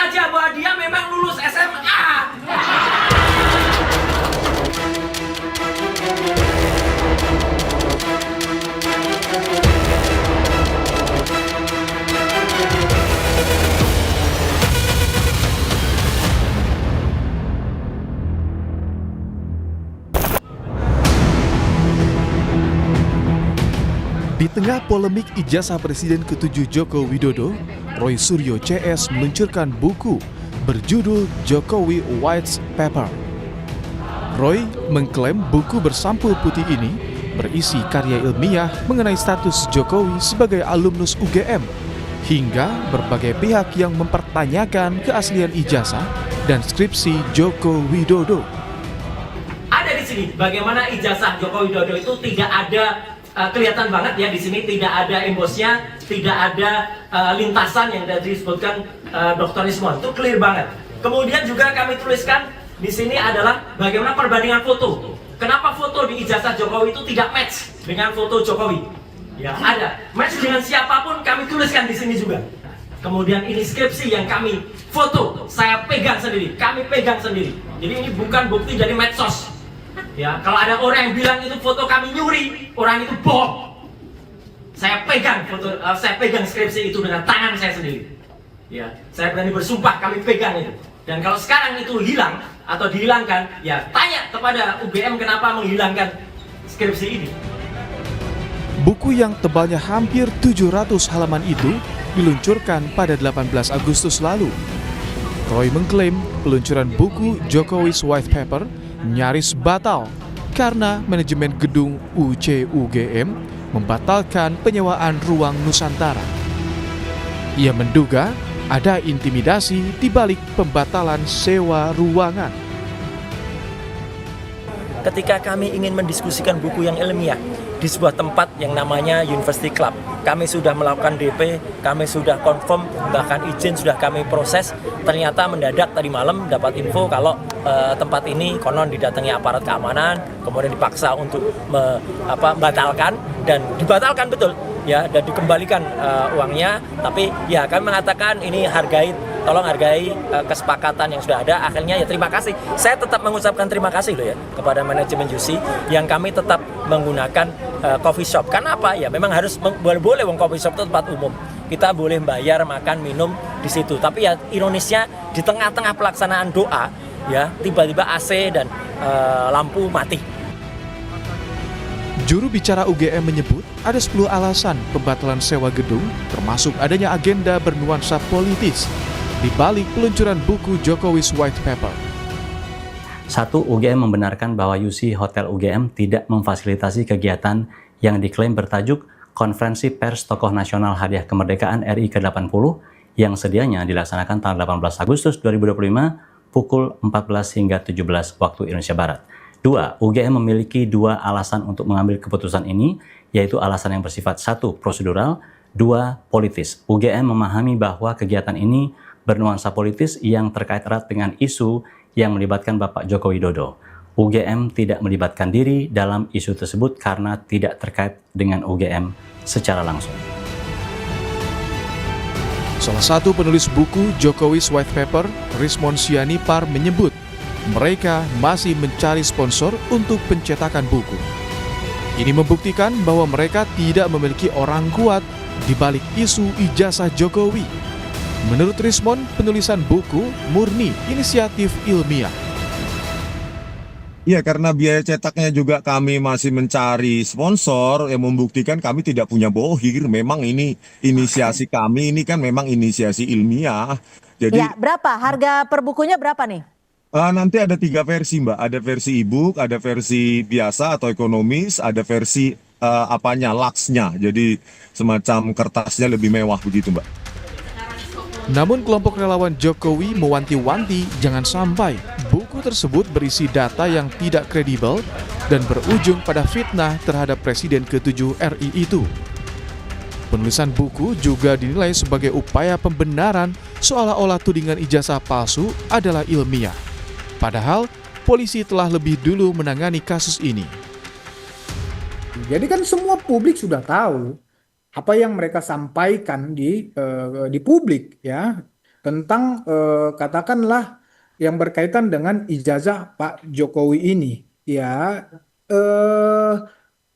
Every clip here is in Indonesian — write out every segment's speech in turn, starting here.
saja bahwa dia memang lulus SMA. Di tengah polemik ijazah Presiden ke-7 Joko Widodo, Roy Suryo CS meluncurkan buku berjudul Jokowi White Paper. Roy mengklaim buku bersampul putih ini berisi karya ilmiah mengenai status Jokowi sebagai alumnus UGM, hingga berbagai pihak yang mempertanyakan keaslian ijazah dan skripsi Joko Widodo. Ada di sini bagaimana ijazah Joko Widodo itu tidak ada kelihatan banget ya, di sini tidak ada embosnya, tidak ada lintasan yang tadi disebutkan Dr. Rismon, itu clear banget. Kemudian juga kami tuliskan di sini adalah bagaimana perbandingan foto. Kenapa foto di ijazah Jokowi itu tidak match dengan foto Jokowi? Ya ada, match dengan siapapun kami tuliskan di sini juga. Kemudian ini skripsi yang kami foto, saya pegang sendiri, kami pegang sendiri. Jadi ini bukan bukti dari medsos. Ya, kalau ada orang yang bilang itu foto kami nyuri, orang itu bohong. Saya pegang foto, saya pegang skripsi itu dengan tangan saya sendiri. Ya, saya berani bersumpah kami pegang itu. Dan kalau sekarang itu hilang atau dihilangkan, ya tanya kepada UGM kenapa menghilangkan skripsi ini. Buku yang tebalnya hampir 700 halaman itu diluncurkan pada 18 Agustus lalu. Roy mengklaim peluncuran buku Jokowi's White Paper nyaris batal karena manajemen gedung UCUGM membatalkan penyewaan ruang Nusantara. Ia menduga ada intimidasi di balik pembatalan sewa ruangan. Ketika kami ingin mendiskusikan buku yang ilmiah di sebuah tempat yang namanya University Club, kami sudah melakukan DP, kami sudah confirm, bahkan izin sudah kami proses. Ternyata mendadak tadi malam dapat info kalau tempat ini konon didatangi aparat keamanan, kemudian dipaksa untuk membatalkan, dan dibatalkan betul ya, dan dikembalikan uangnya. Tapi ya kami mengatakan ini tolong hargai kesepakatan yang sudah ada. Akhirnya ya terima kasih. Saya tetap mengucapkan terima kasih loh ya kepada manajemen UC yang kami tetap menggunakan coffee shop. Karena apa? Ya memang harus boleh coffee shop itu tempat umum. Kita boleh bayar makan minum di situ. Tapi ya ironisnya di tengah-tengah pelaksanaan doa ya tiba-tiba AC dan lampu mati. Juru bicara UGM menyebut ada 10 alasan pembatalan sewa gedung, termasuk adanya agenda bernuansa politis di balik peluncuran buku Jokowi's White Paper. 1. UGM membenarkan bahwa UC Hotel UGM tidak memfasilitasi kegiatan yang diklaim bertajuk Konferensi Pers Tokoh Nasional Hadiah Kemerdekaan RI ke-80 yang sedianya dilaksanakan tanggal 18 Agustus 2025 pukul 14 hingga 17 waktu Indonesia Barat. 2. UGM memiliki 2 alasan untuk mengambil keputusan ini, yaitu alasan yang bersifat 1. Prosedural, 2. Politis. UGM memahami bahwa kegiatan ini bernuansa politis yang terkait erat dengan isu yang melibatkan Bapak Joko Widodo. UGM tidak melibatkan diri dalam isu tersebut karena tidak terkait dengan UGM secara langsung. Salah satu penulis buku Jokowi's White Paper, Rismon Sianipar, menyebut mereka masih mencari sponsor untuk pencetakan buku. Ini membuktikan bahwa mereka tidak memiliki orang kuat di balik isu ijazah Jokowi. Menurut Rismon, penulisan buku murni inisiatif ilmiah. Iya, karena biaya cetaknya juga kami masih mencari sponsor yang membuktikan kami tidak punya bohir. Memang ini inisiasi kami, ini kan memang inisiasi ilmiah. Jadi ya, berapa? Harga per bukunya berapa nih? nanti ada 3 versi, Mbak. Ada versi e-book, ada versi biasa atau ekonomis, ada versi laksnya. Jadi semacam kertasnya lebih mewah begitu, Mbak. Namun kelompok relawan Jokowi mewanti-wanti jangan sampai buku tersebut berisi data yang tidak kredibel dan berujung pada fitnah terhadap Presiden ke-7 RI itu. Penulisan buku juga dinilai sebagai upaya pembenaran seolah-olah tudingan ijazah palsu adalah ilmiah. Padahal polisi telah lebih dulu menangani kasus ini. Jadi kan semua publik sudah tahu apa yang mereka sampaikan di publik ya. tentang katakanlah yang berkaitan dengan ijazah Pak Jokowi ini. Ya,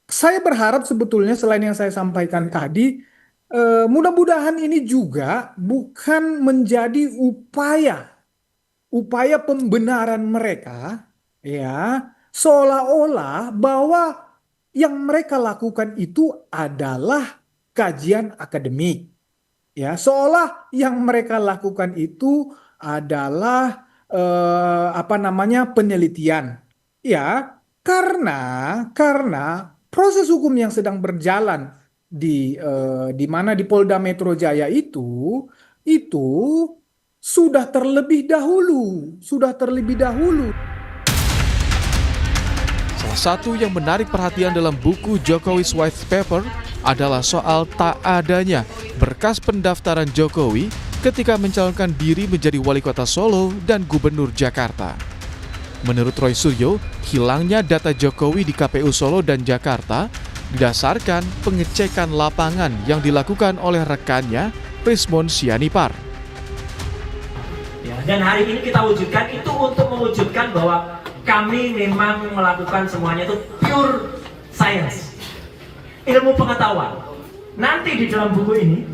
saya berharap sebetulnya selain yang saya sampaikan tadi, mudah-mudahan ini juga bukan menjadi upaya pembenaran mereka, ya, seolah-olah bahwa yang mereka lakukan itu adalah kajian akademik, ya, seolah yang mereka lakukan itu adalah penelitian, ya, karena proses hukum yang sedang berjalan di mana di Polda Metro Jaya itu sudah terlebih dahulu. Salah satu yang menarik perhatian dalam buku Jokowi's White Paper adalah soal tak adanya berkas pendaftaran Jokowi ketika mencalonkan diri menjadi wali kota Solo dan gubernur Jakarta. Menurut Roy Suryo, hilangnya data Jokowi di KPU Solo dan Jakarta didasarkan pengecekan lapangan yang dilakukan oleh rekannya Prismon Sianipar. Ya, dan hari ini kita wujudkan itu untuk mewujudkan bahwa kami memang melakukan semuanya itu pure science, ilmu pengetahuan. Nanti di dalam buku ini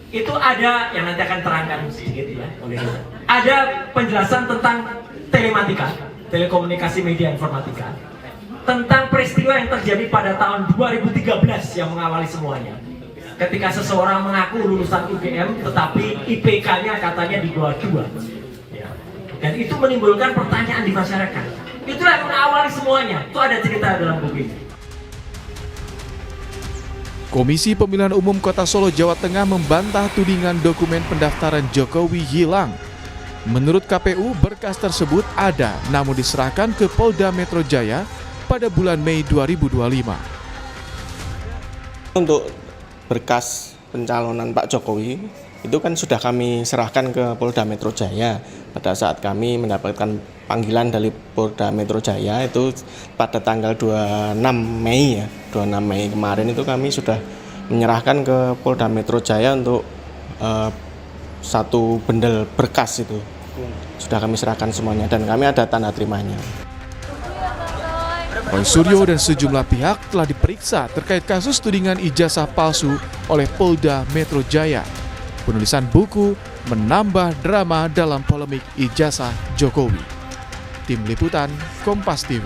itu ada yang nanti akan terangkan sedikit ya oleh kita. Ada penjelasan tentang telematika, telekomunikasi media informatika, tentang peristiwa yang terjadi pada tahun 2013 yang mengawali semuanya. Ketika seseorang mengaku lulusan UGM tetapi IPK-nya katanya di bawah 2. Ya. Dan itu menimbulkan pertanyaan di masyarakat. Itulah yang mengawali semuanya. Itu ada cerita dalam buku ini. Komisi Pemilihan Umum Kota Solo, Jawa Tengah membantah tudingan dokumen pendaftaran Jokowi hilang. Menurut KPU, berkas tersebut ada namun diserahkan ke Polda Metro Jaya pada bulan Mei 2025. Untuk berkas pencalonan Pak Jokowi itu kan sudah kami serahkan ke Polda Metro Jaya pada saat kami mendapatkan panggilan dari Polda Metro Jaya itu pada tanggal 26 Mei ya. 26 Mei kemarin itu kami sudah menyerahkan ke Polda Metro Jaya untuk satu bendel berkas itu. Sudah kami serahkan semuanya dan kami ada tanda terimanya. Roy Suryo dan sejumlah pihak telah diperiksa terkait kasus tudingan ijazah palsu oleh Polda Metro Jaya. Penulisan buku menambah drama dalam polemik ijazah Jokowi. Tim Liputan Kompas TV.